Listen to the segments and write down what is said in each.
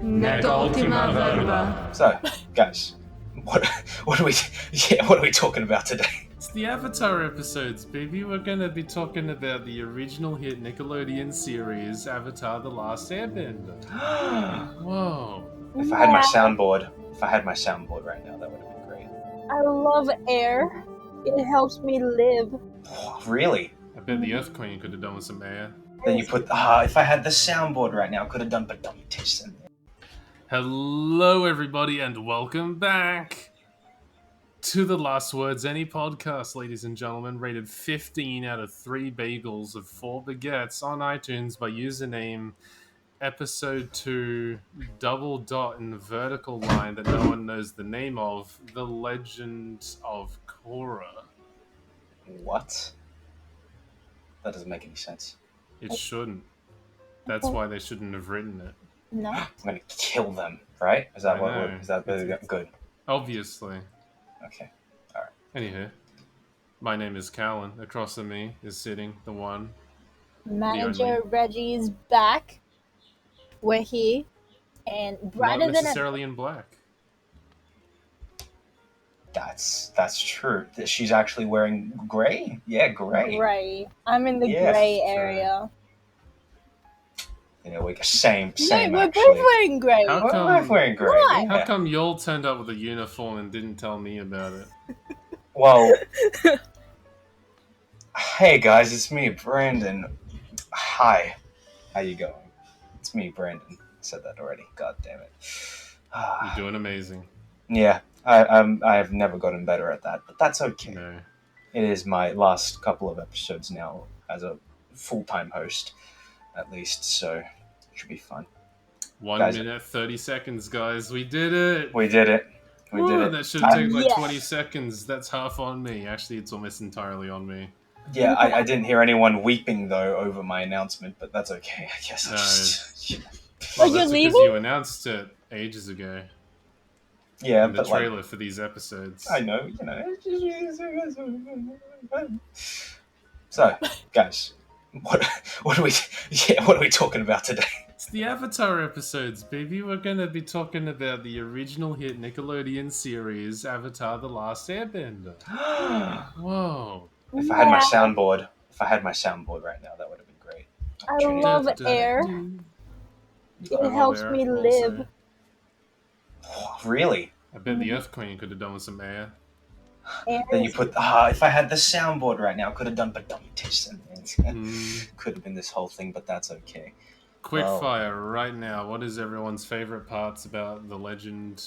Nec Ultima Verba. So, guys, what are we talking about today? It's the Avatar episodes, baby. We're gonna be talking about the original hit Nickelodeon series, Avatar The Last Airbender. Whoa. If I had my soundboard right now, that would have been great. I love air. It helps me live. Really? I bet the Earth Queen could have done with some air. Then you put, if I had the soundboard right now, I could have done, but don't taste in there. Hello, everybody, and welcome back to the Last Words Any podcast, ladies and gentlemen. Rated 15 out of 3 bagels of 4 baguettes on iTunes by username episode 2 double dot in the vertical line that no one knows the name of, The Legend of Korra. What? That doesn't make any sense. It shouldn't. That's why they shouldn't have written it. No. I'm gonna kill them, right? Is that I what? know. Is that good? Obviously. Okay. All right. Anywho, my name is Callan. Across from me is sitting the one. Manager Reggie's back. We're here. And brighter Not than necessarily in black. That's true. She's actually wearing gray. Yeah, gray. Gray. I'm in the Yeah, gray sure. area. You know, like same. No, we're Actually. both wearing gray. How We're come- both wearing gray. Why? How Yeah. come y'all turned up with a uniform and didn't tell me about it? Well, hey guys, it's me, Brandon. Hi, how you going? It's me, Brandon. I said that already. God damn it. You're doing amazing. Yeah, I've never gotten better at that, but that's okay. No. It is my last couple of episodes now as a full-time host, at least, so it should be fun. 1 Guys- minute, 30 seconds, guys. We did it! We did it. We Woo, did it. That should take like Yeah. 20 seconds. That's half on me. Actually, it's almost entirely on me. Yeah, I didn't hear anyone weeping though over my announcement, but that's okay. I guess. No. Well, that's you're because leaving? you announced it ages ago Yeah, in the but like, trailer for these episodes. I know, you know. So, guys, what are we talking about today? It's the Avatar episodes, baby. We're gonna be talking about the original hit Nickelodeon series, Avatar The Last Airbender. Whoa. If I had my soundboard right now, that would have been great. I love air. I love helps air me also. live. Really? I bet the Earth Queen could have done with some air. Air Then you is- put, if I had the soundboard right now, I could have done, but don't taste in there. Mm. Could have been this whole thing, but that's okay. Quick Well- fire right now. What is everyone's favorite parts about the legend?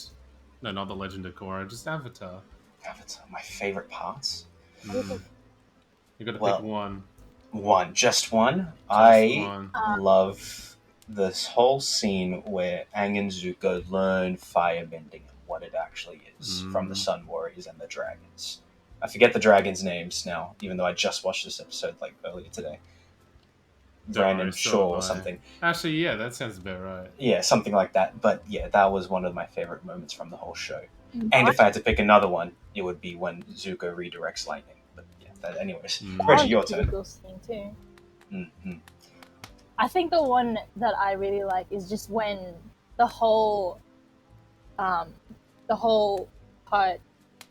No, not the Legend of Korra, just Avatar. Avatar, my favorite parts. Mm. You got to Well, pick one. Just one. Just I one. love this whole scene where Aang and Zuko learn firebending and what it actually is from the Sun Warriors and the dragons. I forget the dragons' names now, even though I just watched this episode like earlier today. Don't Brandon worry, so Shaw have or I. something. Actually, yeah, that sounds about right. Yeah, something like that. But yeah, that was one of my favorite moments from the whole show. And if I had to pick another one, it would be when Zuko redirects lightning. But yeah, anyways. Mm. Reggie, I your like turn. Google's thing too. Mm-hmm. I think the one that I really like is just when the whole part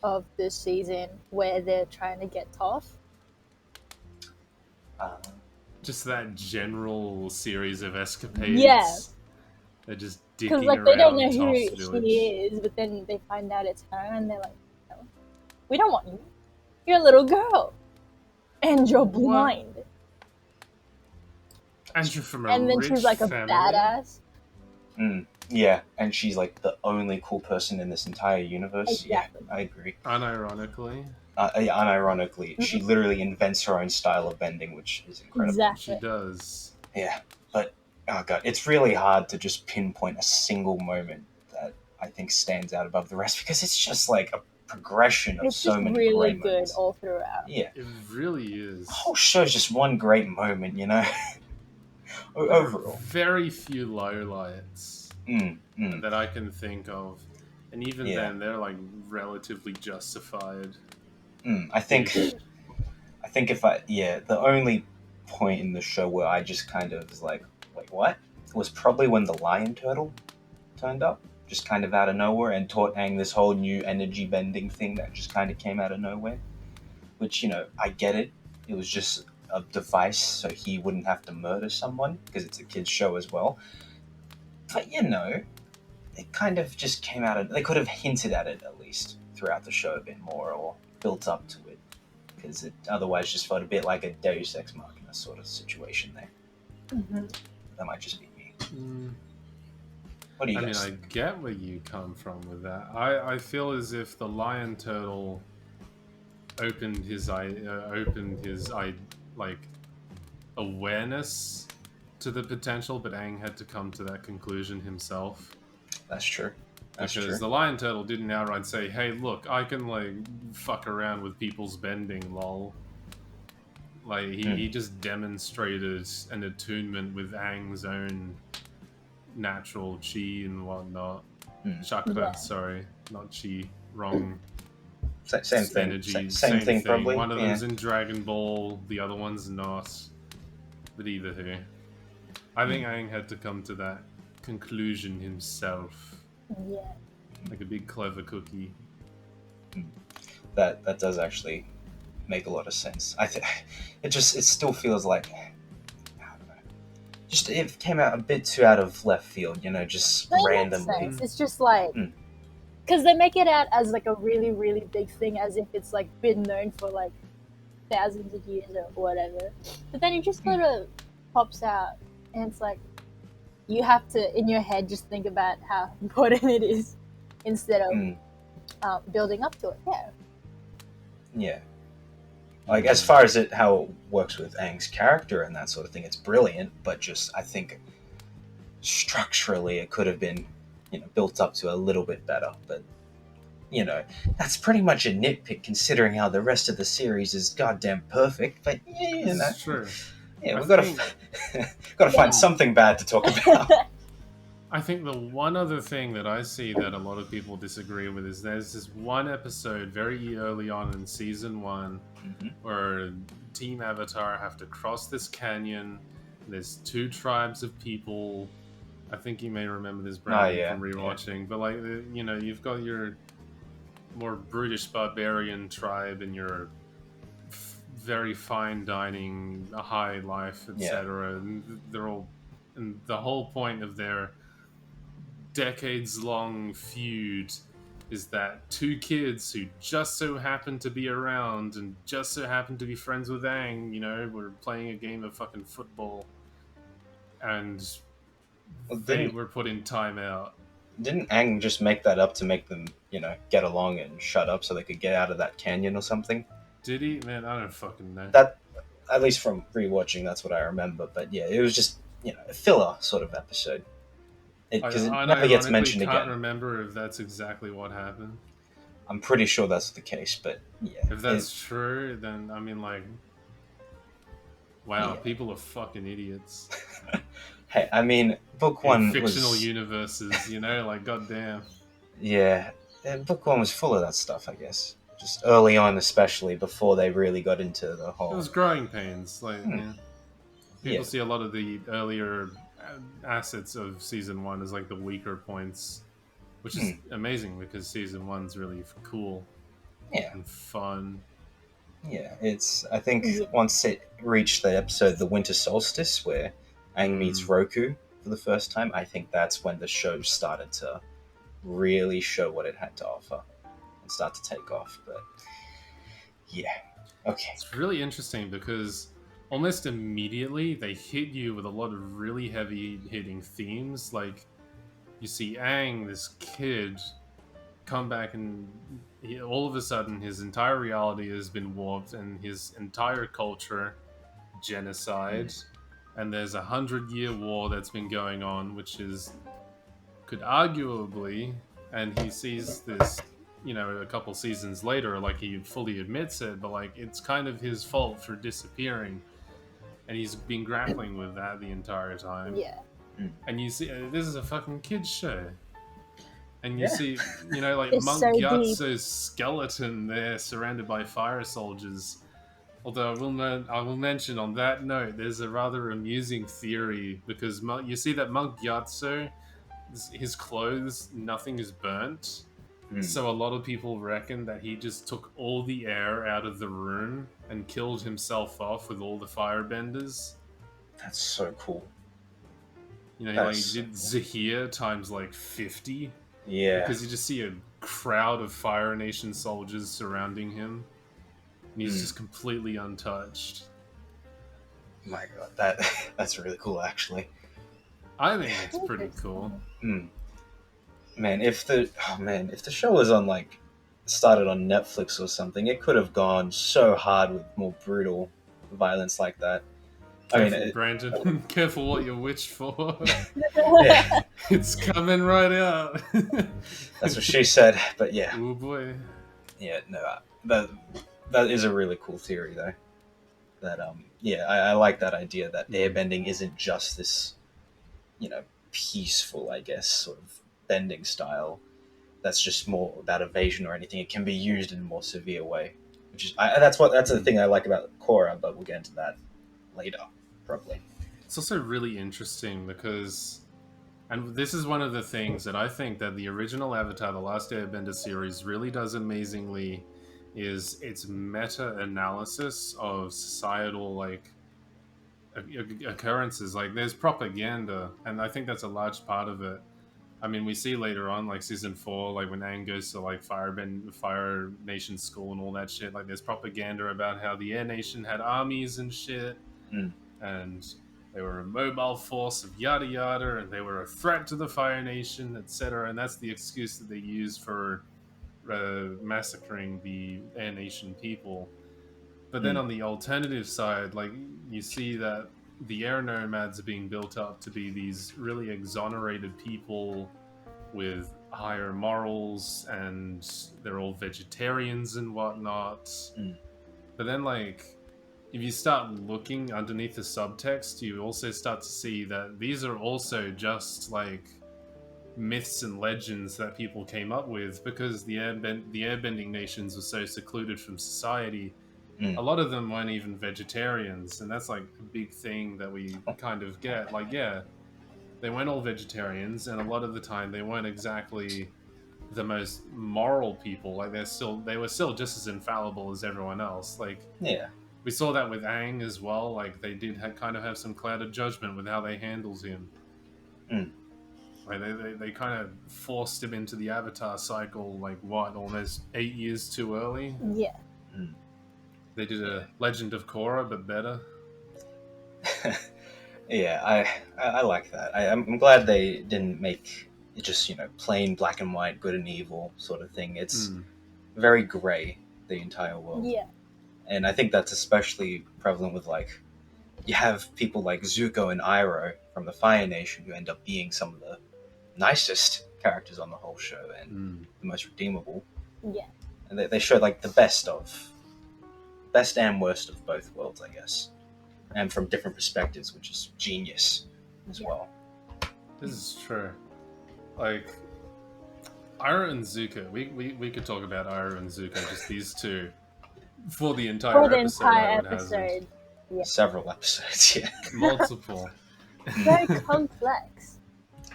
of this season where they're trying to get Toph. Just that general series of escapades. Yeah. They're just Because dicking like around they don't know Toph's who village. she is, but then they find out it's her, and they're like, no, "We don't want you. You're a little girl, and you're blind." And you're from a And then rich she's like a family. badass. Yeah, and she's like the only cool person in this entire universe. Exactly. Yeah, I agree. Unironically, Unironically, she literally invents her own style of bending, which is incredible. Exactly. she does. Yeah, but oh god, it's really hard to just pinpoint a single moment that I think stands out above the rest because it's just like a progression of It's so just many really great good moments. all throughout. Yeah, It really is. the whole show's just one great moment, you know. Overall, Very few lowlights that I can think of. And even Yeah. then, they're like relatively justified. I think the only point in the show where I just kind of was like, wait, what? Was probably when the lion turtle turned up, just kind of out of nowhere, and taught Aang this whole new energy bending thing that just kind of came out of nowhere. Which, I get it. It was just a device so he wouldn't have to murder someone, because it's a kid's show as well. But, it kind of just came out of... They could have hinted at it, at least, throughout the show a bit more, or built up to it. Because it otherwise just felt a bit like a Deus Ex Machina sort of situation there. Mm-hmm. That might just be me. Mm. What do you guys I get where you come from with that. I feel as if the lion turtle opened his awareness to the potential, but Aang had to come to that conclusion himself. That's true. Because the lion turtle didn't outright say, "Hey, look, I can fuck around with people's bending, lol." He just demonstrated an attunement with Aang's own natural chi and whatnot. Chakra, sorry, not chi. Wrong. Same thing. Energy, same thing, probably. One of them's in Dragon Ball, the other one's not. But either who. I think Aang had to come to that conclusion himself. Yeah. Like a big clever cookie. That does actually make a lot of sense. It still feels like, I don't know. Just it came out a bit too out of left field, just randomly. It's just like, because they make it out as like a really, really big thing, as if it's like been known for like thousands of years or whatever. But then it just sort of pops out, and it's like you have to, in your head, just think about how important it is instead of building up to it. Yeah. Yeah. Like, as far as how it works with Aang's character and that sort of thing, it's brilliant, but just, I think, structurally it could have been, built up to a little bit better. But, that's pretty much a nitpick considering how the rest of the series is goddamn perfect. But, That's true. Yeah, we've got to find something bad to talk about. I think the one other thing that I see that a lot of people disagree with is there's this one episode very early on in season 1 where Team Avatar have to cross this canyon. There's 2 tribes of people. I think you may remember this, Brandon, from rewatching. Yeah. But you've got your more brutish barbarian tribe and your very fine dining, high life, etc. And they're all, and the whole point of their decades-long feud is that 2 kids who just so happen to be around and just so happen to be friends with Aang, were playing a game of fucking football, and they were put in timeout. Didn't Aang just make that up to make them, get along and shut up so they could get out of that canyon or something? Did he? Man, I don't fucking know. That, at least from rewatching, that's what I remember. But yeah, it was just, a filler sort of episode. Because it never gets mentioned again. I can't remember if that's exactly what happened. I'm pretty sure that's the case, but yeah. If that's true, then, wow, people are fucking idiots. Hey, book 1 in fictional universes, goddamn. Yeah, book 1 was full of that stuff, I guess. Just early on, especially, before they really got into the whole... It was growing pains. People see a lot of the earlier assets of season 1 as the weaker points, which is amazing because season 1's really cool and fun. Yeah, I think once it reached the episode The Winter Solstice, where Aang meets Roku for the first time, I think that's when the show started to really show what it had to offer and start to take off. But yeah, okay. It's really interesting because almost immediately they hit you with a lot of really heavy hitting themes. Like, you see Aang, this kid, come back and all of a sudden his entire reality has been warped and his entire culture genocide. And there's a 100-year war that's been going on, which could arguably, and he sees this, a couple seasons later, he fully admits it, but it's kind of his fault for disappearing. And he's been grappling with that the entire time. Yeah. And you see, this is a fucking kid's show. And you see, Monk Gyatso's skeleton there surrounded by fire soldiers. Although I will mention on that note, there's a rather amusing theory because you see that Monk Gyatso his clothes, nothing is burnt. Mm. So a lot of people reckon that he just took all the air out of the room and killed himself off with all the firebenders. That's so cool. You know, That's he so did cool. Zahir times like 50. Yeah. Because you just see a crowd of Fire Nation soldiers surrounding him. And he's just completely untouched. My god, that's really cool, actually. I think it's pretty cool. Man, if the show was on started on Netflix or something, it could have gone so hard with more brutal violence like that. Careful, Brandon. Careful what you wish for. Yeah, It's coming right out. that's what she said. But yeah, Oh boy. yeah, no, that is a really cool theory though. That I like that idea that airbending isn't just this, peaceful, I guess, sort of bending style. That's just more about evasion or anything. It can be used in a more severe way, which is that's the thing I like about Korra. But we'll get into that later, probably. It's also really interesting because, and this is one of the things that I think that the original Avatar The Last Airbender series really does amazingly, is its meta-analysis of societal occurrences. Like there's propaganda, and I think that's a large part of it. I mean, we see later on, like season 4, like when Aang goes to like Fire Nation school and all that shit. Like there's propaganda about how the Air Nation had armies and shit, and they were a mobile force of yada yada, and they were a threat to the Fire Nation, etc. And that's the excuse that they use for massacring the Air Nation people. But then on the alternative side, like you see that the air nomads are being built up to be these really exonerated people with higher morals, and they're all vegetarians and whatnot. But then, like, if you start looking underneath the subtext, you also start to see that these are also just like myths and legends that people came up with because the airbending nations were so secluded from society. A lot of them weren't even vegetarians, and that's like a big thing that we kind of get. Like, yeah, they weren't all vegetarians, and a lot of the time they weren't exactly the most moral people. Like they were still just as infallible as everyone else. Like, Yeah. we saw that with Aang as well. Like they did kind of have some clouded judgment with how they handled him. Like they kind of forced him into the Avatar cycle. Like what, almost 8 years too early? Yeah. They did a Legend of Korra, but better. Yeah, I like that. I'm glad they didn't make it just plain black and white, good and evil sort of thing. It's very gray, the entire world. Yeah. And I think that's especially prevalent with you have people like Zuko and Iroh from the Fire Nation who end up being some of the nicest characters on the whole show and the most redeemable. Yeah. And they show the best and worst of both worlds, I guess. And from different perspectives, which is genius as well. This is true. Like, Iroh and Zuko, we could talk about Iroh and Zuko, just these two, for the entire episode. Yeah. Several episodes, yeah. Multiple. Very complex.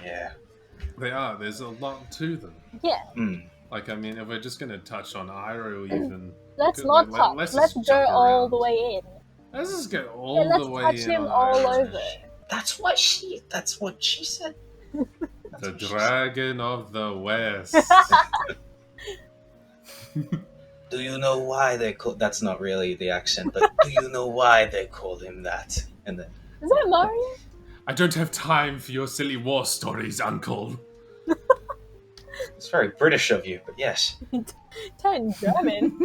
Yeah. They are. There's a lot to them. Yeah. Like, I mean, if we're just going to touch on Iroh even... Let's not touch. Let's go all the way in. Let's just go all the way in. Let's touch him all over. That's what she said. The Dragon of the West. Do you know why they call... That's not really the accent, but do you know why they called him that? And then... Is that Mario? I don't have time for your silly war stories, Uncle. It's very British of you, but yes. Turn German.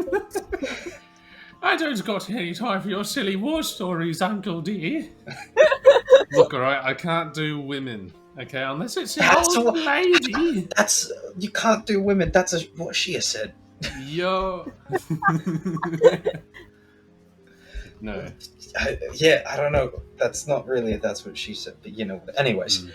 I don't got any time for your silly war stories, Uncle D. Look, alright, I can't do women, okay? Unless it's an old lady. That's... You can't do women. That's what she has said. Yo. No. Yeah, I don't know. That's not really... That's what she said, but anyways...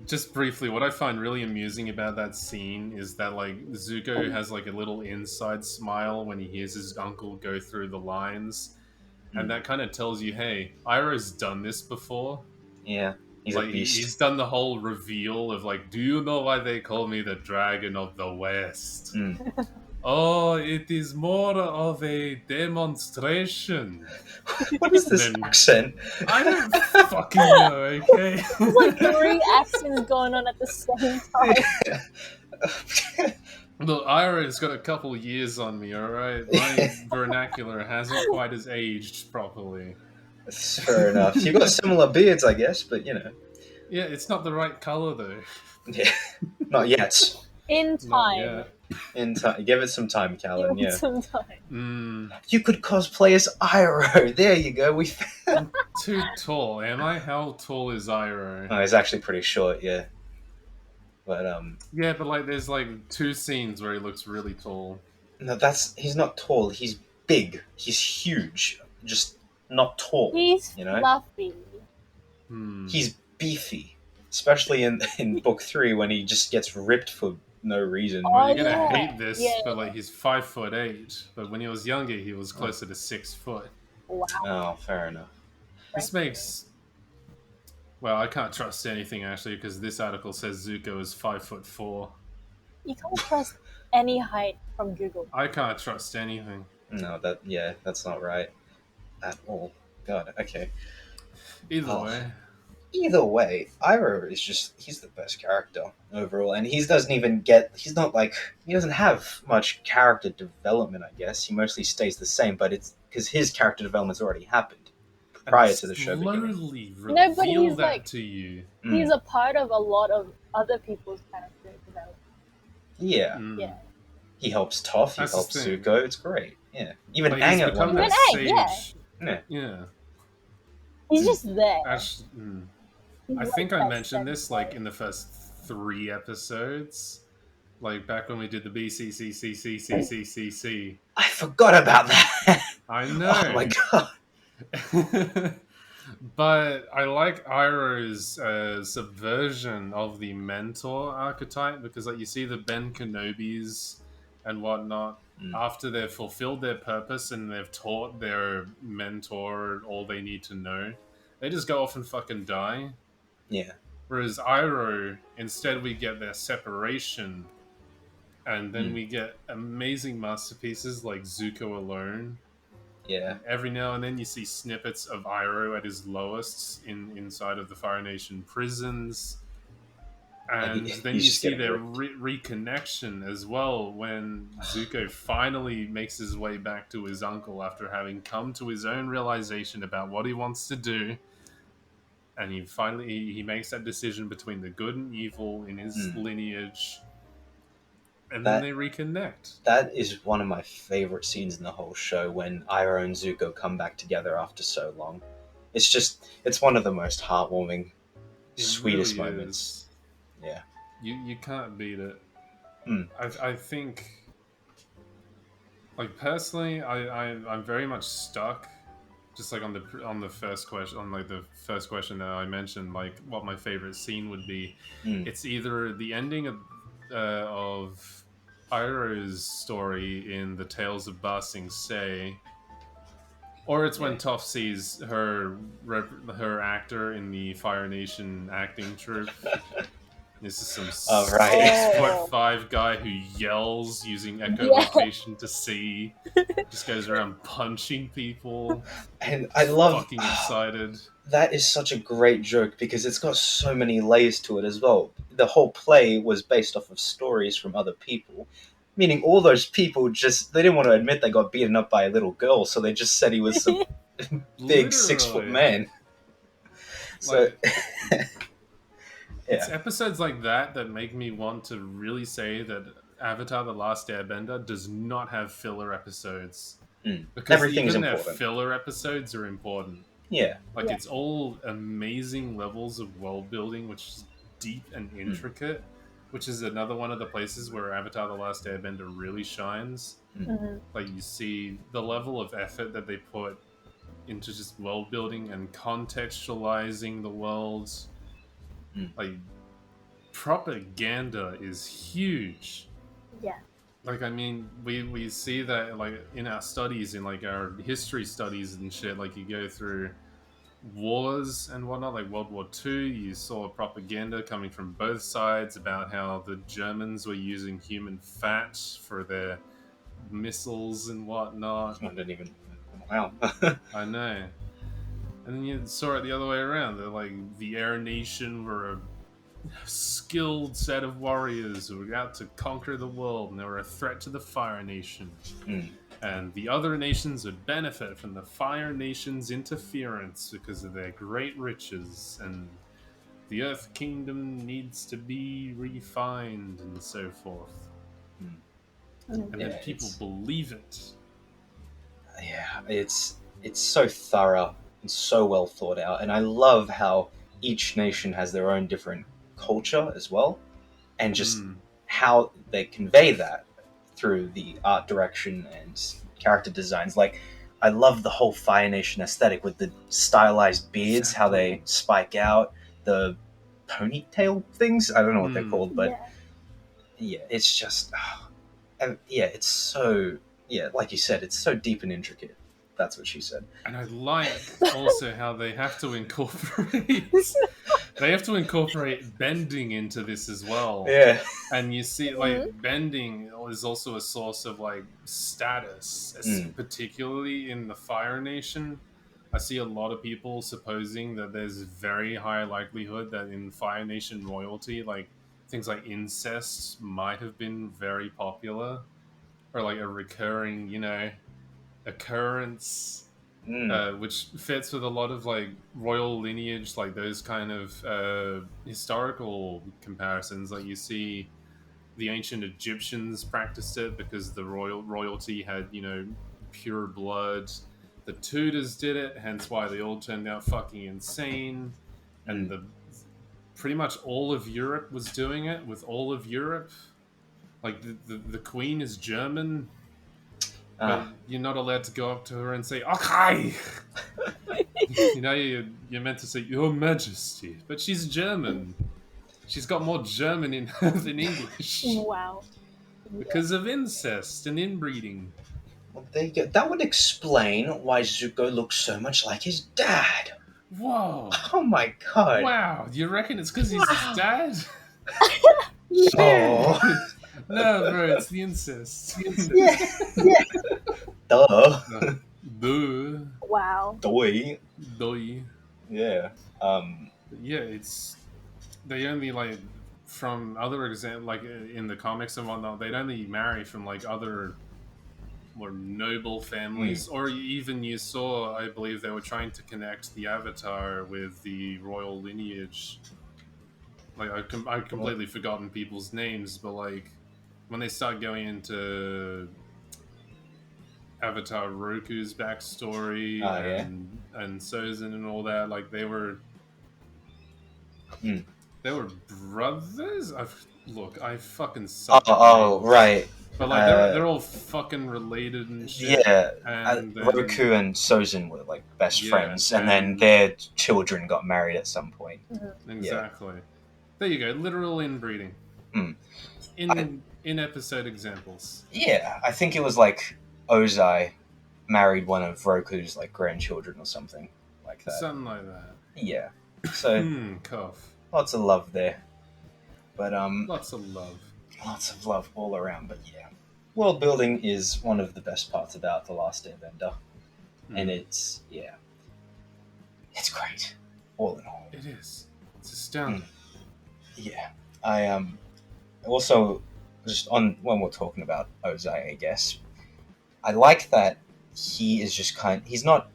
Just briefly, what I find really amusing about that scene is that Zuko has a little inside smile when he hears his uncle go through the lines, and that kind of tells you, hey, Iroh's done this before. Yeah, He's like a beast. he's done the whole reveal of like, do you know why they call me the Dragon of the West? Oh, it is more of a demonstration. What is this Then- accent? I don't fucking know, okay? There's like 3 accents going on at the same time. Look, Ira's got a couple years on me, alright? My vernacular hasn't quite as aged properly. That's fair enough. You've got similar beards, I guess, but you know. Yeah, it's not the right color though. Yeah. Not yet. In Not time. yet. In time. Give it some time, Callan, Give it yeah. some time. You could cosplay as Iroh. There you go. We found. Too tall, am I? How tall is Iro? Oh, he's actually pretty short, yeah. But Yeah, but like there's like 2 scenes where he looks really tall. no, he's not tall. He's big. He's huge. Just not tall. He's you know? fluffy. He's beefy, especially in book 3 when he just gets ripped for no reason. Well, you're gonna yeah. hate this, Yeah. but like he's 5'8", but when he was younger, he was closer to 6 foot. Wow. Oh, fair enough. This makes. Well, I can't trust anything actually because this article says Zuko is 5'4". You can't trust any height from Google. I can't trust anything. No, that's not right at all. God, okay. Either Either way, Iroh is he's the best character overall, and he doesn't have much character development, I guess. He mostly stays the same, but it's because his character development's already happened prior to the show beginning. Slowly No, but reveal he's that like- to you. He's a part of a lot of other people's character development. Yeah. Mm. Yeah. He helps Toph, he That's the helps thing. Zuko, it's great. Yeah. Even Like, Aang he's at become one that point. Even Aang, sage. Yeah. He's just there. Actually, He's I like think I that mentioned sense this like of- in the first 3 episodes, like back when we did the BCCCCCCCC. I forgot about that. I know. Oh my god. But I like Iroh's subversion of the mentor archetype because, like, you see the Ben Kenobis and whatnot after they've fulfilled their purpose and they've taught their mentor all they need to know, they just go off and fucking die. Yeah. Whereas Iroh, instead, we get their separation, and then we get amazing masterpieces like Zuko Alone. Yeah. Every now and then you see snippets of Iroh at his lowest inside of the Fire Nation prisons. And then you he's just see getting their ripped. reconnection as well when Zuko finally makes his way back to his uncle after having come to his own realization about what he wants to do. And he makes that decision between the good and evil in his lineage. And then they reconnect. That is one of my favorite scenes in the whole show when Iroh and Zuko come back together after so long. It's one of the most heartwarming, sweetest really moments. is. Yeah. You can't beat it. I think, like, personally, I'm very much stuck. Just like on the first question, on like the first question that I mentioned, like what my favorite scene would be. It's either the ending of Iroh's story in the Tales of Ba Sing Se, or it's when Toph sees her actor in the Fire Nation acting troupe. This is some 6'5" guy who yells using echolocation to see. Just goes around punching people. And I love fucking excited. That is such a great joke because it's got so many layers to it as well. The whole play was based off of stories from other people, meaning all those people they didn't want to admit they got beaten up by a little girl, so they just said he was some big 6-foot man. So it's episodes like that make me want to really say that Avatar The Last Airbender does not have filler episodes. Because everything's even important. their filler episodes are important. Yeah. It's all amazing levels of world building, which is deep and intricate, which is another one of the places where Avatar The Last Airbender really shines. Like, you see the level of effort that they put into just world building and contextualizing the worlds. Like, propaganda is huge. Yeah. Like, I mean, we see that, like, in our studies, in, like, our history studies and shit, like, you go through wars and whatnot, like World War II. You saw propaganda coming from both sides about how the Germans were using human fat for their missiles and whatnot. I didn't even. Wow. I know. And then you saw it the other way around. They're like, the Air Nation were a skilled set of warriors who were out to conquer the world, and they were a threat to the Fire Nation. Mm. And the other nations would benefit from the Fire Nation's interference because of their great riches, and the Earth Kingdom needs to be refined, and so forth. Mm. And then people believe it. Yeah, it's so thorough and so well thought out, and I love how each nation has their own different culture as well, and just how they convey that through the art direction and character designs. Like, I love the whole Fire Nation aesthetic with the stylized beards, how they spike out, the ponytail things. I don't know what they're called, but yeah, it's just, and yeah, it's so. Yeah, like you said, it's so deep and intricate. That's what she said. And I like also how they have to incorporate bending into this as well. Yeah. And you see, like, bending is also a source of, like, status, particularly in the Fire Nation. I see a lot of people supposing that there's very high likelihood that in Fire Nation royalty, like, things like incest might have been very popular. Or, like, a recurring, occurrence, which fits with a lot of, like, royal lineage, like, those kind of historical comparisons. Like, you see the ancient Egyptians practiced it because the royalty had, pure blood. The Tudors did it, hence why they all turned out fucking insane. And pretty much all of Europe was doing it with all of Europe. Like, the Queen is German, but you're not allowed to go up to her and say, okay! You're meant to say, Your Majesty. But she's German. She's got more German in her than English. Wow. Because of incest and inbreeding. Well, there you go. That would explain why Zuko looks so much like his dad. Whoa. Oh my god. Wow. Do you reckon it's because he's his dad? Oh. No, bro, it's the incest. Yeah. Duh. Duh. Wow. Doi. Yeah. Yeah. It's... They only, like, from other examples, like, in the comics and whatnot, they'd only marry from, like, other more noble families. Or even you saw, I believe they were trying to connect the Avatar with the royal lineage. Like, I've completely forgotten people's names, but, like, when they start going into Avatar Roku's backstory and Sozin and all that, like, they were brothers. I fucking suck. Right. But, like, they're all fucking related and shit. Yeah, and Roku and Sozin were like best friends, and then their children got married at some point. Exactly. There you go, literal inbreeding. In episode examples. Yeah, I think it was like Ozai married one of Roku's like grandchildren or something like that. Something like that. Yeah. So cough. Lots of love there. But lots of love. Lots of love all around, but yeah. World building is one of the best parts about The Last Airbender. And it's great. All in all. It is. It's astounding. Yeah. I also, just on when we're talking about Ozai, I guess, I like that he is just he's not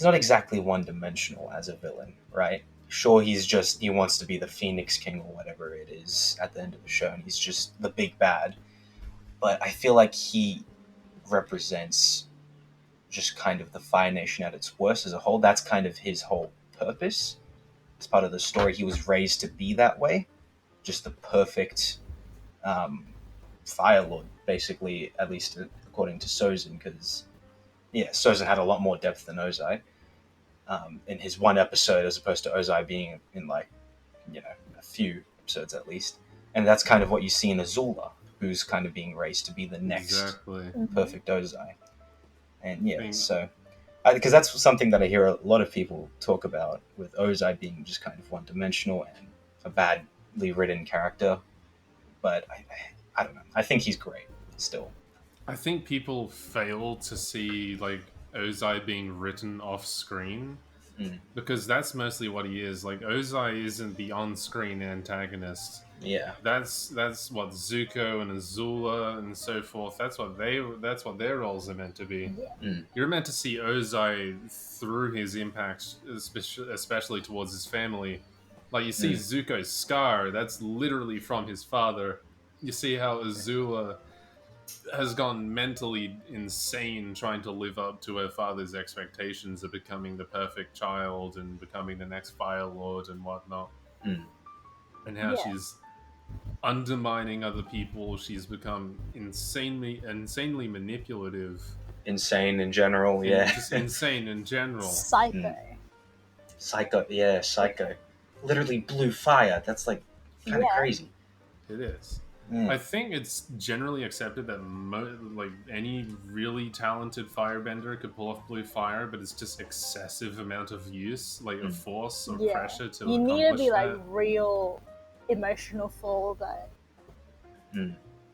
exactly one-dimensional as a villain, right? Sure, he wants to be the Phoenix King or whatever it is at the end of the show, and he's just the big bad. But I feel like he represents just kind of the Fire Nation at its worst as a whole. That's kind of his whole purpose. It's part of the story. He was raised to be that way. Just the perfect Fire Lord, basically, at least according to Sozin, because, yeah, Sozin had a lot more depth than Ozai in his one episode, as opposed to Ozai being in, like, a few episodes at least. And that's kind of what you see in Azula, who's kind of being raised to be the next perfect Ozai. And yeah, so because that's something that I hear a lot of people talk about, with Ozai being just kind of one-dimensional and a badly written character. But I don't know. I think he's great still. I think people fail to see like Ozai being written off screen because that's mostly what he is. Like Ozai isn't the on-screen antagonist. Yeah. That's what Zuko and Azula and so forth. That's what their roles are meant to be. Yeah. You're meant to see Ozai through his impact, especially towards his family. Like you see Zuko's scar, that's literally from his father. You see how Azula has gone mentally insane trying to live up to her father's expectations of becoming the perfect child and becoming the next Fire Lord and whatnot. And how she's undermining other people. She's become insanely manipulative. Insane in general, Just insane in general. Psycho. Psycho. Literally blue fire. That's like kind of crazy. It is. I think it's generally accepted that like any really talented firebender could pull off blue fire, but it's just excessive amount of use, like of force or pressure to you accomplish need to be that. like real emotional for all that.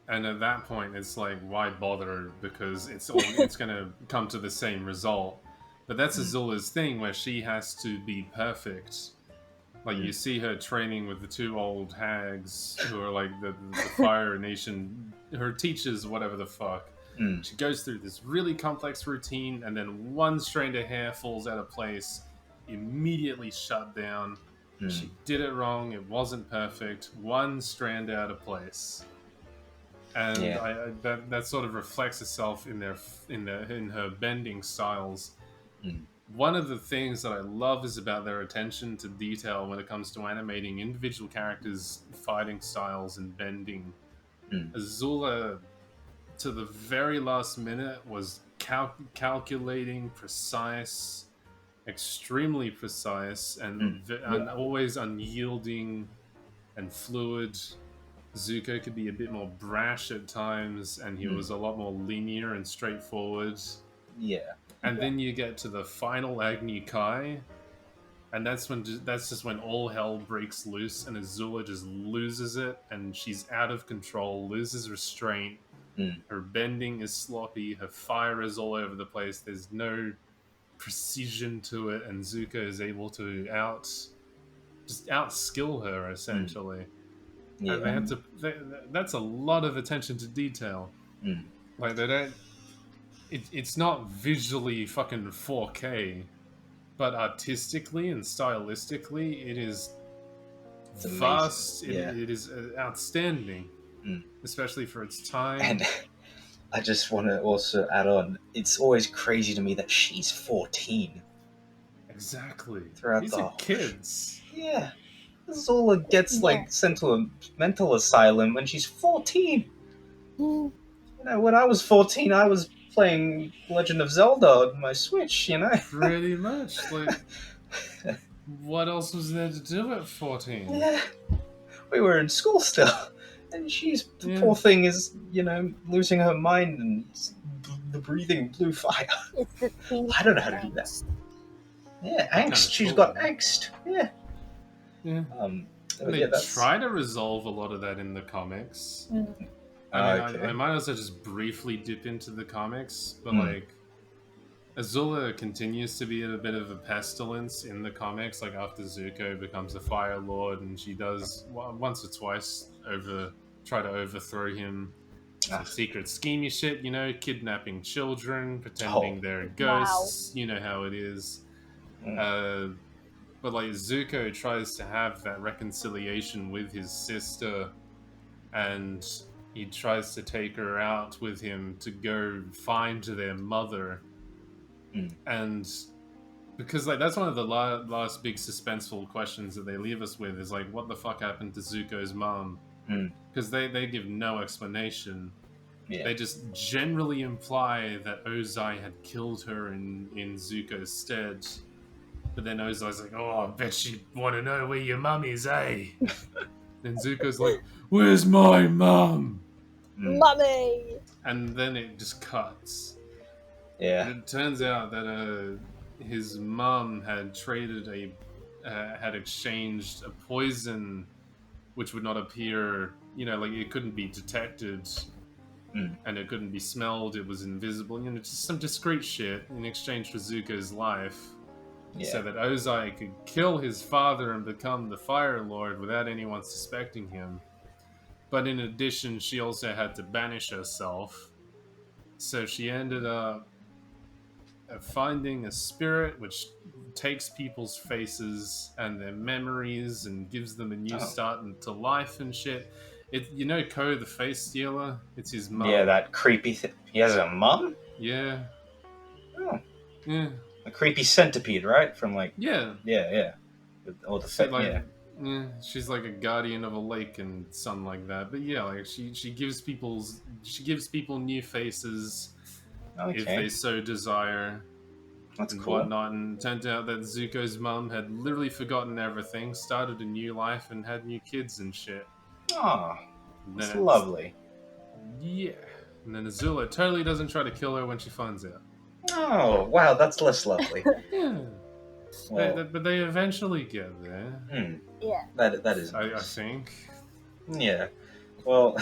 And at that point, it's like, why bother? Because it's going to come to the same result. But that's Azula's thing, where she has to be perfect. Like, you see her training with the two old hags who are like the Fire Nation, her teachers, whatever the fuck. She goes through this really complex routine, and then one strand of hair falls out of place, immediately shut down. She did it wrong. It wasn't perfect. One strand out of place. And that sort of reflects itself in her bending styles. One of the things that I love is about their attention to detail when it comes to animating individual characters' fighting styles and bending. Azula, to the very last minute, was calculating, precise, extremely precise, and always unyielding and fluid. Zuko could be a bit more brash at times, and he was a lot more linear and straightforward. Yeah. And then you get to the final Agni Kai, and that's just when all hell breaks loose, and Azula just loses it, and she's out of control, loses restraint. Her bending is sloppy, her fire is all over the place. There's no precision to it, and Zuko is able to outskill her essentially. Yeah. And they have to. That's a lot of attention to detail. Like they don't. It's not visually fucking 4K, but artistically and stylistically, it is vast. It is outstanding, especially for its time. And I just want to also add on, it's always crazy to me that she's 14. Exactly. Throughout These are kids. Yeah. Azula gets sent to a mental asylum when she's 14. You know, when I was 14, I was playing Legend of Zelda on my Switch, you know? Pretty much. Like, what else was there to do at 14? Yeah. We were in school still. And the poor thing is, you know, losing her mind and the breathing blue fire. It's the I don't know how to do that. Yeah, angst. She's got angst. Yeah. Yeah. They try to resolve a lot of that in the comics. I might also just briefly dip into the comics, but like Azula continues to be a bit of a pestilence in the comics. Like after Zuko becomes a Fire Lord, and she does once or twice try to overthrow him. Some secret schemey shit, you know, kidnapping children, pretending they're ghosts. You know how it is. But like Zuko tries to have that reconciliation with his sister, and he tries to take her out with him to go find their mother. And because like that's one of the last big suspenseful questions that they leave us with is like, what the fuck happened to Zuko's mom? Because they give no explanation. They just generally imply that Ozai had killed her in Zuko's stead. But then Ozai's like, oh, I bet you want to know where your mum is, eh? And Zuko's like, where's my mum? Mummy! And then it just cuts. Yeah. But it turns out that his mum had had exchanged a poison which would not appear, like it couldn't be detected Mm. and it couldn't be smelled, it was invisible, just some discreet shit in exchange for Zuko's life. Yeah. So that Ozai could kill his father and become the Fire Lord without anyone suspecting him. But in addition, she also had to banish herself. So she ended up finding a spirit which takes people's faces and their memories and gives them a new Oh. start into life and shit. Ko the face stealer? It's his mum. Yeah, that creepy thing. He has a mum? Yeah. Oh. Yeah. A creepy centipede, right? From like. Yeah. Yeah. Or the she's like a guardian of a lake and something like that. But yeah, like she gives people new faces if Okay. they so desire. That's And cool. whatnot, and it turned out that Zuko's mum had literally forgotten everything, started a new life, and had new kids and shit. Oh, And that's then lovely. Yeah. And then Azula totally doesn't try to kill her when she finds out. Oh, wow, that's less lovely. Yeah. Well, But they eventually get there. Yeah. That is I nice. think. Yeah. Well,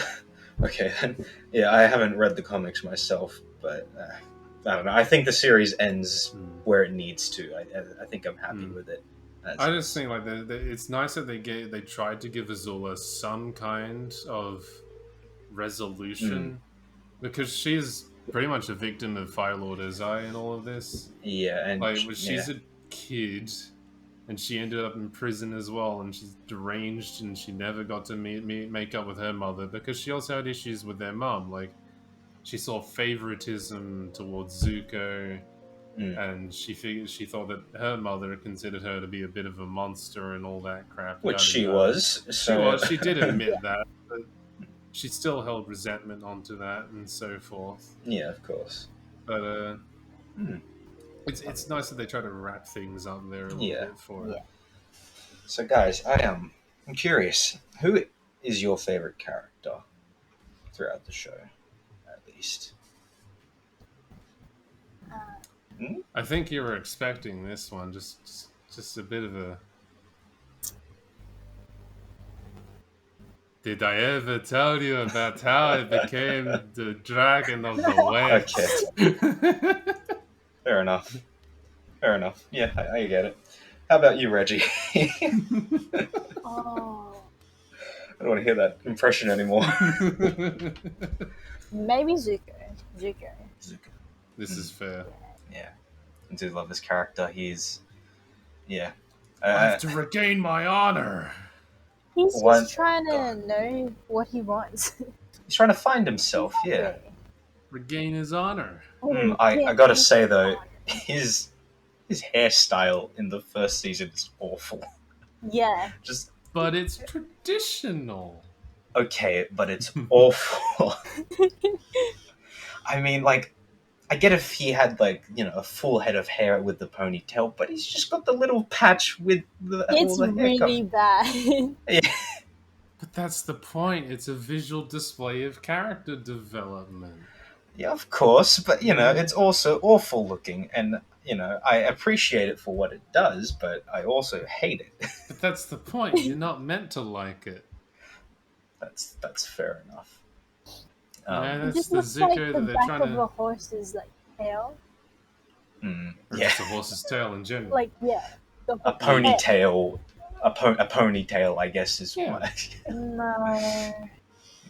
okay then. Yeah, I haven't read the comics myself, but I don't know. I think the series ends where it needs to. I think I'm happy with it. I just think like it's nice that they tried to give Azula some kind of resolution because she's pretty much a victim of Fire Lord Ozai in all of this. Yeah, and like she's a kid. And she ended up in prison as well, and she's deranged, and she never got to make up with her mother because she also had issues with their mum. Like, she saw favoritism towards Zuko, and she thought that her mother considered her to be a bit of a monster and all that crap. Which she was. So... She did admit that, but she still held resentment onto that and so forth. Yeah, of course. But It's nice that they try to wrap things up there a little bit for it. So, guys, I'm curious. Who is your favorite character throughout the show, at least? I think you were expecting this one. Just a bit of a. Did I ever tell you about how I became the dragon of the West? Okay. Fair enough. Yeah, I get it. How about you, Reggie? Oh. I don't want to hear that impression anymore. Maybe Zuko. This is fair. Yeah. I do love this character. He's... Yeah. I have to regain my honor. He's just trying to know what he wants. He's trying to find himself, yeah. Regain his honor. I gotta say, though, his hairstyle in the first season is awful. Yeah. But it's traditional. Okay, but it's awful. I mean, like, I get if he had, like, a full head of hair with the ponytail, but he's just got the little patch with It's all the really bad. Yeah. But that's the point. It's a visual display of character development. Yeah, of course, but, it's also awful looking, and, I appreciate it for what it does, but I also hate it. But that's the point. You're not meant to like it. That's fair enough. That's it just the looks Zuko like that the they're back trying of to... a horse's, tail. Or Yeah. just a horse's tail in general. A ponytail. A ponytail, I guess, is what. No.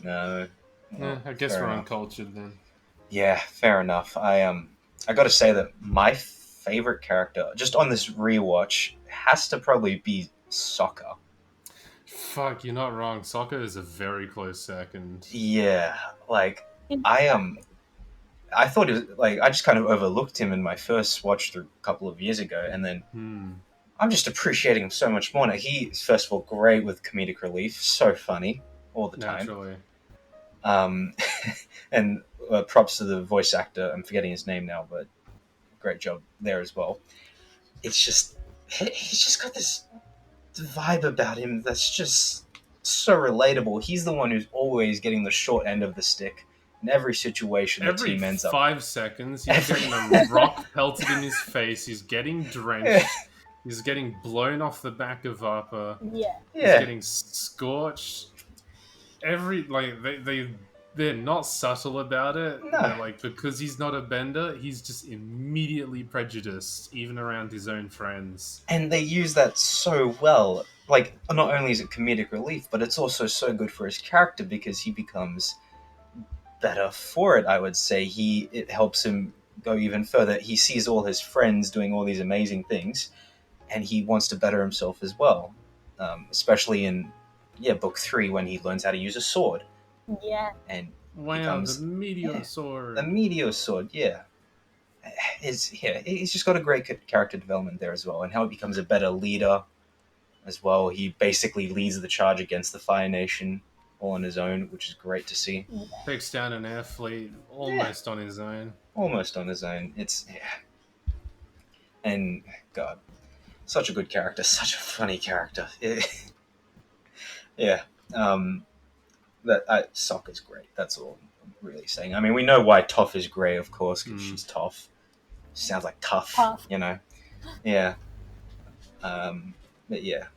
Well, I guess we're uncultured then. Yeah, fair enough. I got to say that my favorite character, just on this rewatch, has to probably be Sokka. Fuck, you're not wrong. Sokka is a very close second. Yeah, I thought it was, I just kind of overlooked him in my first watch through a couple of years ago, and then I'm just appreciating him so much more now. He's, first of all, great with comedic relief, so funny all the time. Naturally. And props to the voice actor. I'm forgetting his name now, but great job there as well. It's just, he's just got this vibe about him that's just so relatable. He's the one who's always getting the short end of the stick, In every situation, the Every team ends up. 5 seconds, he's getting a rock pelted in his face. He's getting drenched. He's getting blown off the back of Vapor. Yeah. He's Yeah, getting scorched. They're not subtle about it. No. They're like, because he's not a bender, he's just immediately prejudiced, even around his own friends. and they use that so well. Like, not only is it comedic relief, but it's also so good for his character because he becomes better for it. I would say it helps him go even further. He sees all his friends doing all these amazing things, and he wants to better himself as well. Especially in book 3 when he learns how to use a sword Yeah. and Wow, becomes the meteor sword. the meteor sword. He's just got a great character development there as well, and how he becomes a better leader as well. He basically leads the charge against the Fire Nation all on his own, which is great to see. Takes down an air fleet almost on his own. Almost on his own. And God, such a good character, such a funny character. Yeah. Sokka's great. That's all I'm really saying. I mean, we know why Toph is great, of course, because she's Toph. She sounds like tough, Tough. you know. Yeah. But yeah.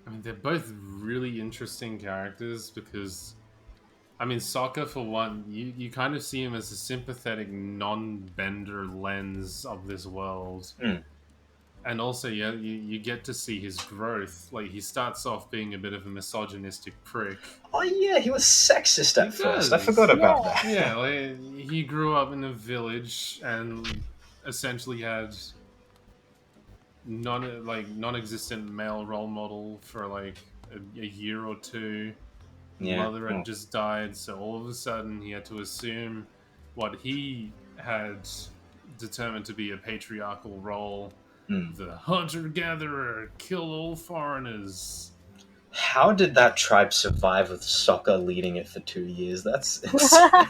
I mean, they're both really interesting characters because, I mean, Sokka, for one, you kind of see him as a sympathetic, non-bender lens of this world. Mm. And also, you get to see his growth. Like, he starts off being a bit of a misogynistic prick. Oh yeah, he was sexist at He first. does. I forgot about that. Yeah, like, he grew up in a village and essentially had non-existent male role model for like a year or two. Yeah. Mother had just died, so all of a sudden he had to assume what he had determined to be a patriarchal role. The hunter-gatherer, kill all foreigners. How did that tribe survive with Sokka leading it for 2 years? That's insane.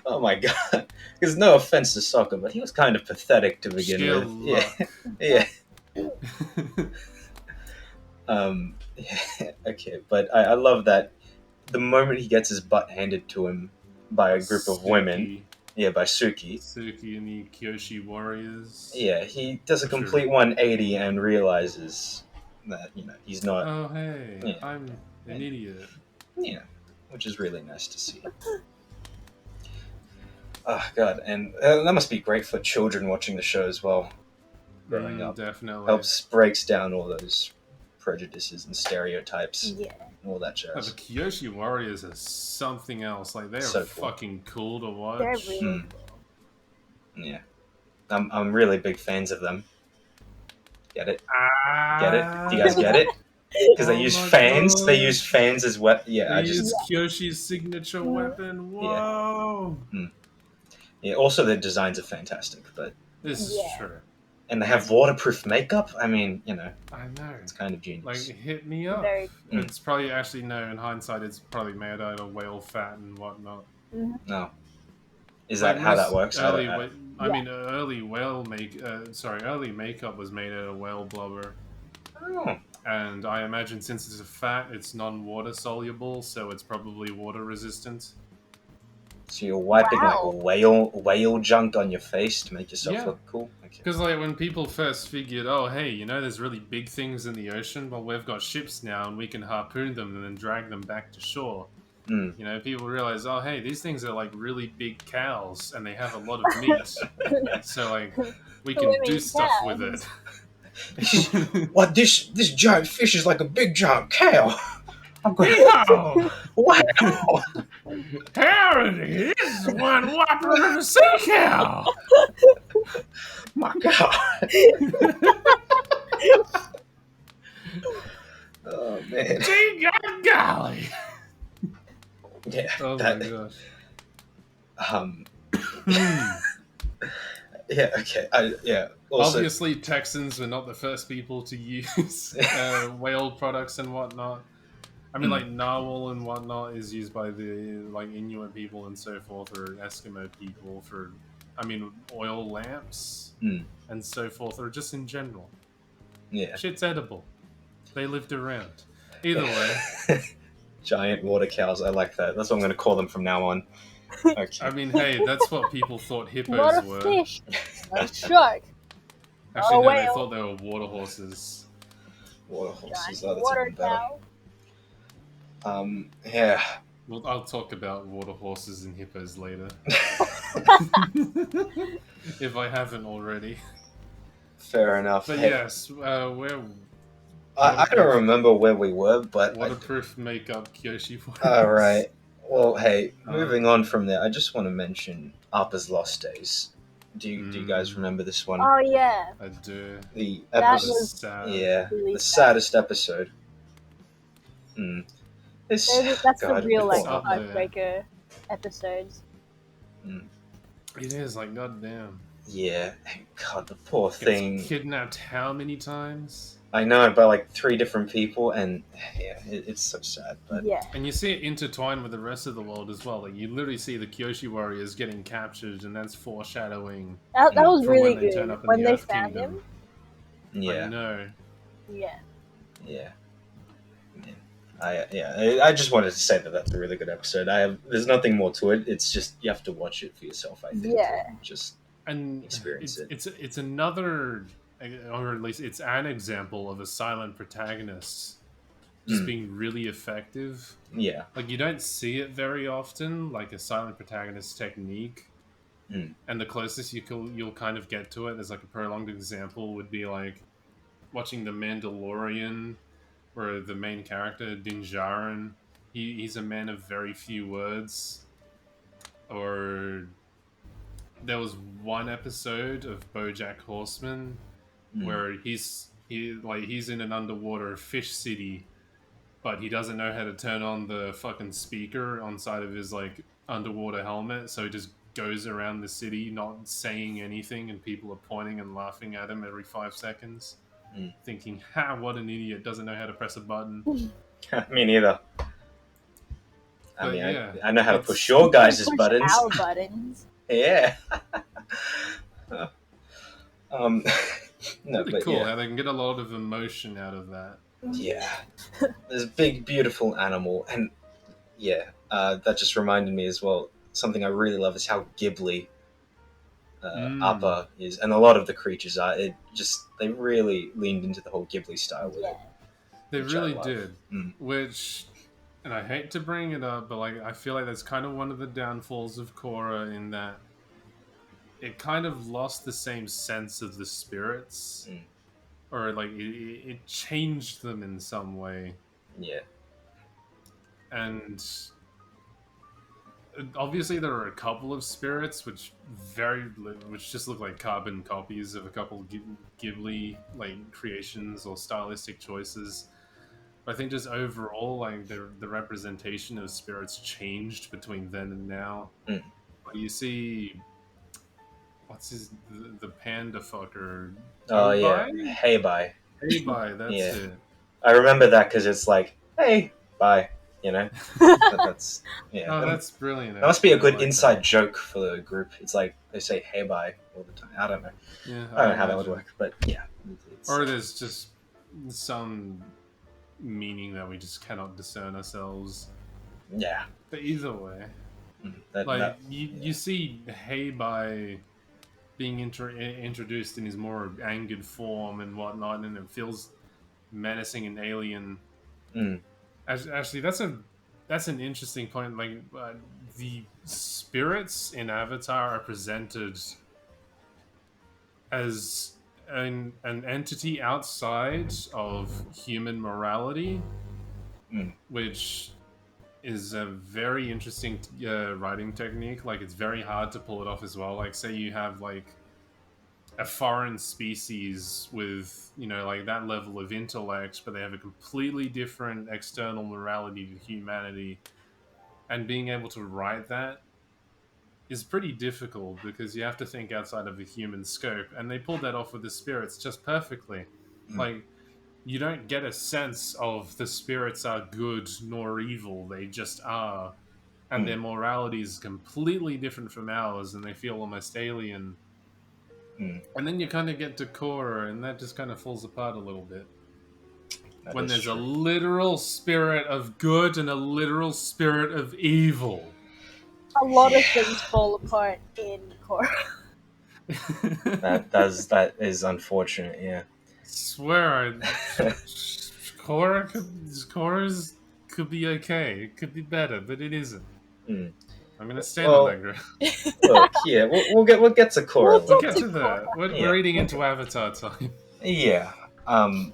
Oh my god. Because no offense to Sokka, but he was kind of pathetic to begin Sheer with. luck. Yeah. Okay, but I love that the moment he gets his butt handed to him by a group of women, by Suki. Suki and the Kyoshi warriors. Yeah, he does a complete 180 and realizes that, he's not. Oh, hey, I'm an idiot. Yeah, which is really nice to see. Oh, God, and that must be great for children watching the show as well. Growing up. Definitely. Breaks down all those prejudices and stereotypes. Yeah. And all that jazz. Oh, the Kyoshi warriors are something else. Like, they're So cool. fucking cool to watch. They're really cool. Yeah. I'm really big fans of them. Get it? Get it? Do you guys get it? Because they use fans. God. They use fans as well. Yeah, They use Kyoshi's signature weapon. Whoa! Yeah. Also, their designs are fantastic, but This is true. And they have waterproof makeup. I mean, I know. it's kind of genius. Like, hit me up. It's probably actually in hindsight, it's probably made out of whale fat and whatnot. No. Is that how that works? Early makeup was made out of whale blubber. Oh. And I imagine since it's a fat, it's non-water soluble, so it's probably water resistant. So you're wiping like whale junk on your face to make yourself look cool? Because like when people first figured, oh hey, there's really big things in the ocean, well we've got ships now and we can harpoon them and then drag them back to shore. People realize, oh hey, these things are like really big cows and they have a lot of meat. So like we can do stuff with it. What, this giant fish is like a big giant cow. I'm going, wow! Here it is, one whopper of a sea cow! My God! Oh, man. Gee, golly! Yeah. Oh my gosh. Yeah, okay. Also, obviously, Texans were not the first people to use whale products and whatnot. I mean, like, narwhal and whatnot is used by the, like, Inuit people and so forth, or Eskimo people for, oil lamps and so forth, or just in general. Yeah. Shit's edible. They lived around. Either way. Giant water cows, I like that. That's what I'm going to call them from now on. Okay. I mean, hey, that's what people thought Not hippos a were. fish, not a shark, not Actually, a no, they whale, thought they were water horses. Water horses. giant Oh, that's water even better. cow. Yeah. Well, I'll talk about water horses and hippos later. If I haven't already. Fair enough. But Hey, yes, we're I don't waterproof, remember where we were, but waterproof makeup Kyoshi all works. right. Well, hey, moving Um, on from there, I just want to mention Appa's Lost Days. Do you guys remember this one? Oh yeah, I do. The that That episode, was was sad. yeah, really the sad. saddest episode. It's That's the God, real like It's up poor Appa. there. heartbreaker episodes. It is like goddamn. Yeah, God, the poor Gets thing. kidnapped how many times? I know, by like 3 different people, and yeah, it's so sad. But Yeah, And you see it intertwined with the rest of the world as well. Like you literally see the Kyoshi warriors getting captured, and that's foreshadowing that was for really when they turn good up in when the they Earth found Kingdom. I yeah, know. him. Yeah, I just wanted to say that that's a really good episode. There's nothing more to it. It's just you have to watch it for yourself. I think. Yeah. Just And experience it. It's another, or at least it's an example of a silent protagonist just being really effective. Yeah. Like you don't see it very often, like a silent protagonist technique. And the closest you'll kind of get to it as like a prolonged example would be like watching The Mandalorian, where the main character Din Djarin, he's a man of very few words. Or there was one episode of BoJack Horseman where he's in an underwater fish city, but he doesn't know how to turn on the fucking speaker on side of his like underwater helmet, so he just goes around the city not saying anything, and people are pointing and laughing at him every 5 seconds, thinking, "Ha! What an idiot! Doesn't know how to press a button." Me neither. I But mean, yeah, I know how to it's push your guys' Push buttons. our buttons. Yeah. No, pretty but cool yeah. how they can get a lot of emotion out of that. Yeah. There's a big, beautiful animal, and yeah, that just reminded me as well. Something I really love is how Ghibli Appa is, and a lot of the creatures are. They really leaned into the whole Ghibli style with Yeah. it. They which I really love. did. Which, and I hate to bring it up, but like I feel like that's kind of one of the downfalls of Korra in that it kind of lost the same sense of the spirits, or like it changed them in some way. Yeah. And obviously there are a couple of spirits which just look like carbon copies of a couple Ghibli like creations or stylistic choices. But I think just overall, like the representation of spirits changed between then and now. You see, what's the panda fucker? Oh yeah. Obai? Hey, bye. Obai, that's Yeah. it. I remember that because it's like, hey, bye. You know. That's yeah. Oh, that's brilliant. That must be a actually. I good like inside that. joke for the group. It's like they say "hey bye" all the time. I don't know. Yeah, I don't know how that would imagine. work, but yeah. Or there's just some meaning that we just cannot discern ourselves. Yeah. But either way, That, you see Hey by being introduced in his more angered form and whatnot, and it feels menacing and alien. Actually, that's an interesting point. Like the spirits in Avatar are presented as an entity outside of human morality, which is a very interesting writing technique. Like it's very hard to pull it off as well. Like say you have like a foreign species with like that level of intellect, but they have a completely different external morality to humanity, and being able to write that is pretty difficult because you have to think outside of the human scope, and they pulled that off with the spirits just perfectly. Like you don't get a sense of the spirits are good nor evil, they just are, and their morality is completely different from ours, and they feel almost alien. And then you kind of get to Korra, and that just kind of falls apart a little bit. When there's true. a literal spirit of good and a literal spirit of evil. a lot of things fall apart in Korra. That is unfortunate. Yeah. Swear, Korra's could be okay. It could be better, but it isn't. Mm. I'm gonna stand on that Well, ground. look, yeah, we'll get to Korra We'll We'll later. get get to to Korra. that. We're Yeah. eating into Okay. Avatar time. Yeah. All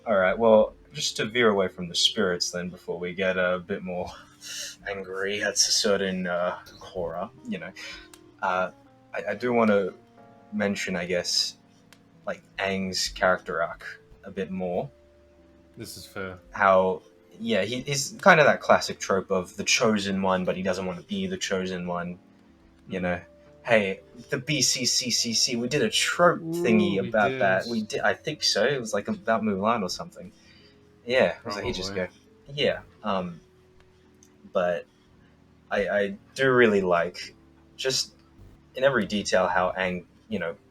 right. Well, just to veer away from the spirits, then, before we get a bit more angry at a certain Korra, I do want to mention, I guess, like Aang's character arc a bit more. This is fair. How, yeah, he's kind of that classic trope of the chosen one, but he doesn't want to be the chosen one. You know, hey, the BCCCC, we did a trope thingy Ooh, we about did. that. We did, I think so. It was like about Mulan or something. Yeah, it was ages Probably. ago. Yeah, but I do really like just in every detail how Aang,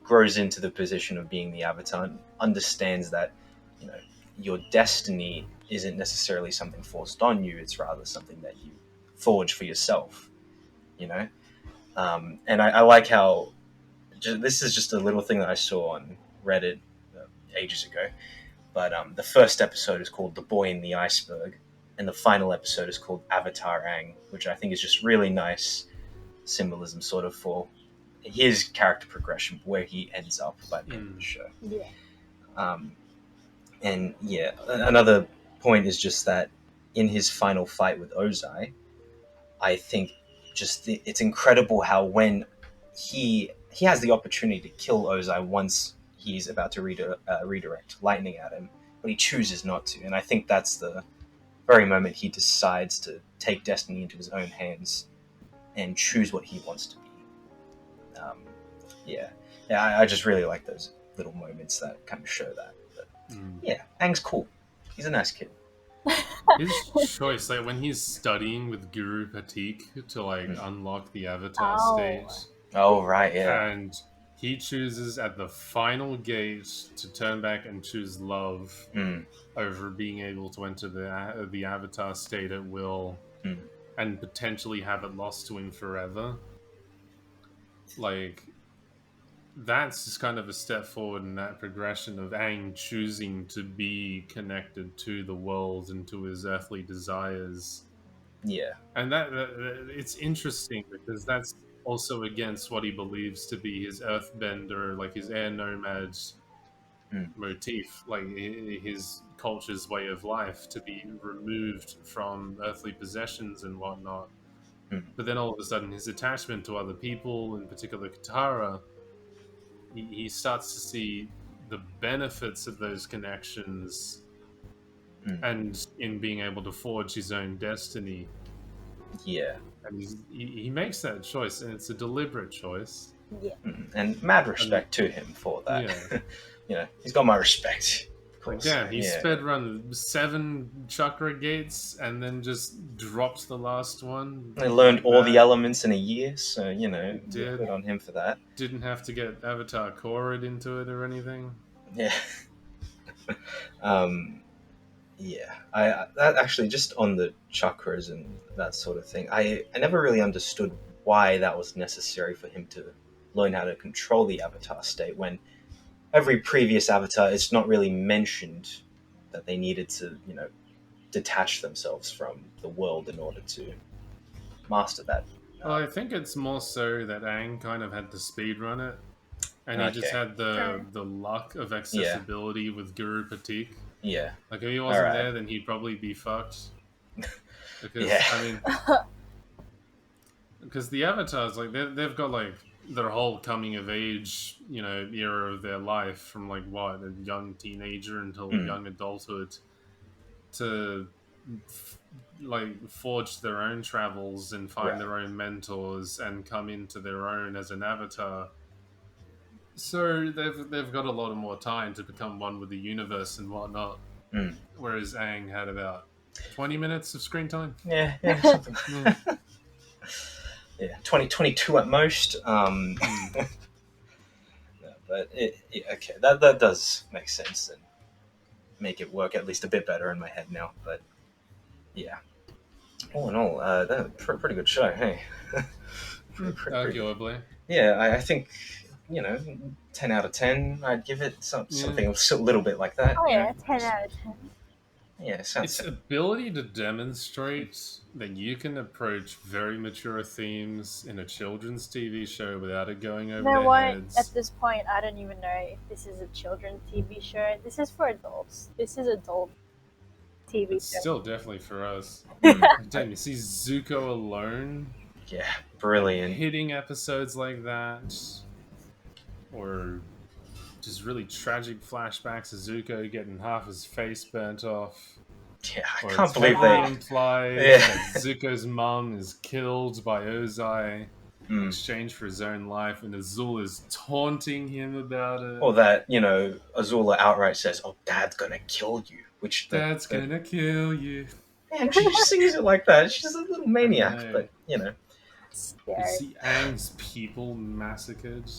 grows into the position of being the Avatar and understands that, you know, your destiny isn't necessarily something forced on you, it's rather something that you forge for yourself, you know? And I like how, this is just a little thing that I saw on Reddit ages ago, but the first episode is called The Boy in the Iceberg, and the final episode is called Avatar Aang, which I think is just really nice symbolism sort of for his character progression, where he ends up by the end of the show. Yeah. And yeah, another point is just that in his final fight with Ozai, I think it's incredible how when he has the opportunity to kill Ozai once he's about to redirect lightning at him, but he chooses not to, and I think that's the very moment he decides to take destiny into his own hands and choose what he wants to be. I just really like those little moments that kind of show that. But yeah, Aang's cool. He's a nice kid. His choice, like when he's studying with Guru Patik to unlock the Avatar stage, Oh right, yeah. and he chooses at the final gate to turn back and choose love over being able to enter the Avatar state at will and potentially have it lost to him forever. Like, that's just kind of a step forward in that progression of Aang choosing to be connected to the world and to his earthly desires. Yeah. And that it's interesting because that's also against what he believes to be his earthbender, like his air nomad motif, like his culture's way of life, to be removed from earthly possessions and whatnot. But then all of a sudden, his attachment to other people, in particular Katara, he starts to see the benefits of those connections and in being able to forge his own destiny. Yeah. And he makes that choice, and it's a deliberate choice. Yeah. And mad respect to him for that. Yeah. He's got my respect. Like, damn, he sped run 7 chakra gates and then just dropped the last one. He learned all the elements in a year, so, good on him for that. Didn't have to get Avatar Korra into it or anything. Yeah. Yeah. That actually, just on the chakras and that sort of thing, I never really understood why that was necessary for him to learn how to control the Avatar state when every previous Avatar, it's not really mentioned that they needed to, detach themselves from the world in order to master that. Well, I think it's more so that Aang kind of had to speedrun it, and he just had the luck of accessibility with Guru Patik. Yeah. Like, if he wasn't there, then he'd probably be fucked. Because, I mean, because the Avatars, like, they've got, like, their whole coming of age, era of their life from, like, what, a young teenager until young adulthood to forge their own travels and find their own mentors and come into their own as an avatar. So they've got a lot of more time to become one with the universe and whatnot. Whereas Aang had about 20 minutes of screen time. Yeah, something. Yeah, 22 at most. But okay, that does make sense and make it work at least a bit better in my head now. But yeah, all in all, that's a pretty good show. Hey. Arguably. Yeah, I think 10 out of 10. I'd give it something a little bit like that. Oh you yeah, know? 10 out of 10. Yeah, sounds. Its ability to demonstrate that you can approach very mature themes in a children's TV show without it going over You know their what? heads. At this point, I don't even know if this is a children's TV show. This is for adults. This is adult TV It's show. still definitely for us. Mm, Damn, you see Zuko alone yeah, brilliant. hitting episodes like that, or just really tragic flashbacks of Zuko getting half his face burnt off. Yeah, I Or can't it's believe heavily they. implied Yeah. that Zuko's mum is killed by Ozai in Mm. exchange for his own life, and Azul is taunting him about it. Or that Azula outright says, "Oh, Dad's gonna kill you," which Dad's gonna kill you. man, she just sings it like that. She's a little maniac, know. but You Scary. see Aang's people massacred.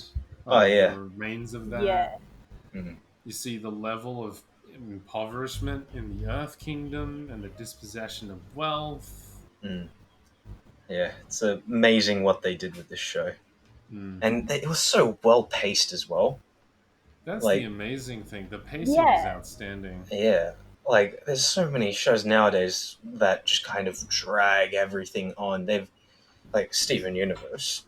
Oh, yeah. The remains of that. Yeah. You see the level of impoverishment in the Earth Kingdom and the dispossession of wealth. Yeah, it's amazing what they did with this show, Mm. and it was so well paced as well. That's Like- the amazing thing. The pacing is Yeah. outstanding. Yeah, like there's so many shows nowadays that just kind of drag everything on. They've like Steven Universe.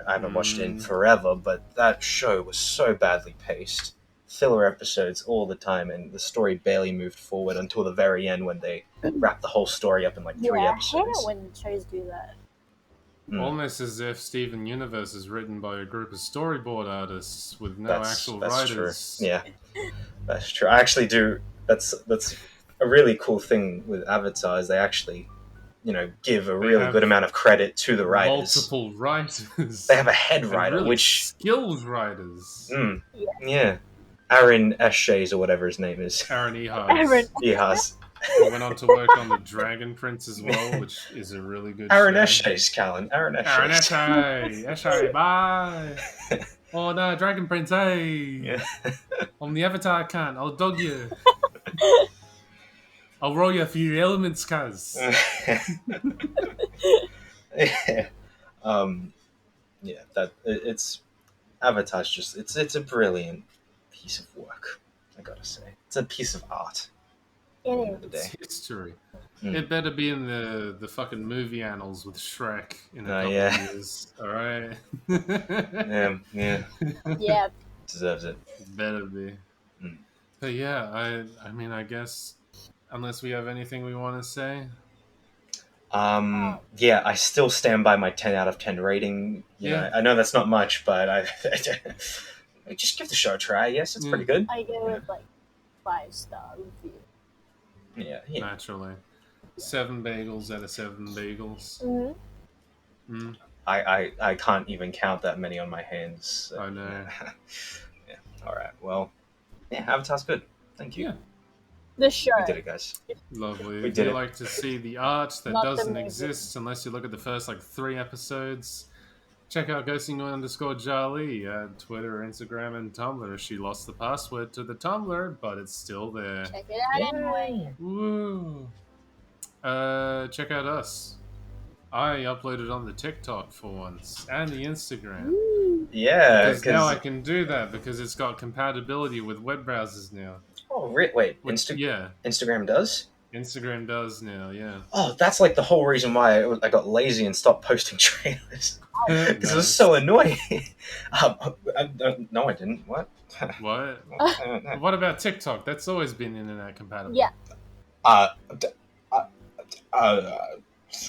I haven't watched it in forever, but that show was so badly paced. Filler episodes all the time, and the story barely moved forward until the very end when they wrapped the whole story up in like 3 Yeah, I hate episodes. it when shows do that. Almost as if Steven Universe is written by a group of storyboard artists with no actual that's writers. true. Yeah, that's true. I actually do. That's a really cool thing with Avatar is they actually, give a really have good amount of credit to the writers. Multiple writers. They have a head And writer, really which skilled writers. yeah, Aaron Eshays or whatever his name is. Aaron Ehas. Aaron. He has He went on to work on the Dragon Prince as well, which is a really good Aaron show. Eshays, Callan. Aaron Aaron Eshays. Eshay, bye. Oh no, Dragon Prince, hey. Yeah. On the Avatar account, I'll dog you. I'll roll you a few elements, cuz. yeah. It's Avatar's just it's a brilliant piece of work. I gotta say, it's a piece of art. It At the is. end of the It's day. history. Mm. It better be in the fucking movie annals with Shrek in a couple yeah. of years. Alright? Yeah, Yeah. deserves it. It better be. Mm. But yeah, I mean, I guess, unless we have anything we want to say. Yeah, I still stand by my 10 out of 10 rating. Yeah. I know that's not much, but I just give the show a try. Yes, it's pretty good. I give it like 5-star review. Yeah. Naturally. 7 bagels out of 7 bagels. Mm-hmm. Mm. I can't even count that many on my hands. So, I know. Yeah. All right. Well, yeah, Avatar's good. Thank you. Yeah. The show. We did it, guys. Lovely. We If did you it. like to see the art that Not the doesn't movie. exist unless you look at the first 3 episodes, check out ghosting_Jarly at Twitter, Instagram, and Tumblr. She lost the password to the Tumblr, but it's still there. Check it out anyway. Woo! Check out us. I uploaded on the TikTok for once and the Instagram. Ooh. Yeah. Because now I can do that because it's got compatibility with web browsers now. Oh, wait. Which, yeah, Instagram does? Instagram does now, yeah. Oh, that's like the whole reason why I got lazy and stopped posting trailers. Because it was Nice. so annoying. No, I didn't. What? What? What about TikTok? That's always been internet compatible. Yeah.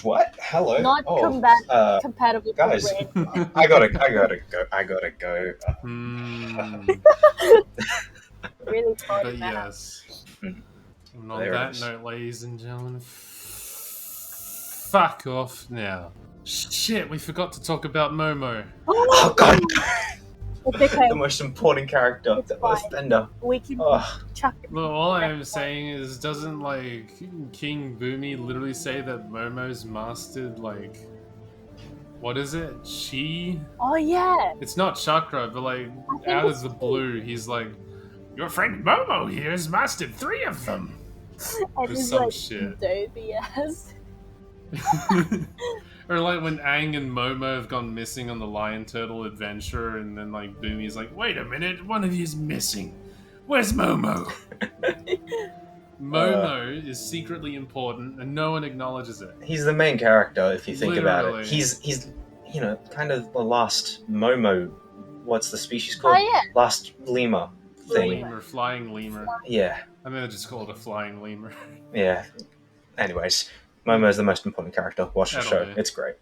What? Hello. Not compatible guys. with brain. I gotta go. Hmm. Really But thought that. yes. Mm. And on There it that is. note, ladies and gentlemen, fuck off now. Shit, we forgot to talk about Momo. Oh god, It's okay. the most important character, It's the fine. Earthbender. We can Oh, chuck it. Look, all I'm saying is, doesn't King Boomy literally say that Momo's mastered what is it? Chi? Oh yeah. It's not chakra, but think out it's of the chi. blue, he's like, your friend Momo here has mastered 3 of them. And Or he's some like shit. dopey ass. Or like when Aang and Momo have gone missing on the Lion Turtle adventure, and then like Boomy's like, "Wait a minute, one of you's missing. Where's Momo?" Momo is secretly important, and no one acknowledges it. He's the main character if you think about Literally. it. He's kind of the last Momo. What's the species called? Oh yeah. Last lemur thing. Lemur, flying lemur. Yeah, I think I just called it a flying lemur. yeah. Anyways, Momo is the most important character. Watch the That'll show. do. It's great.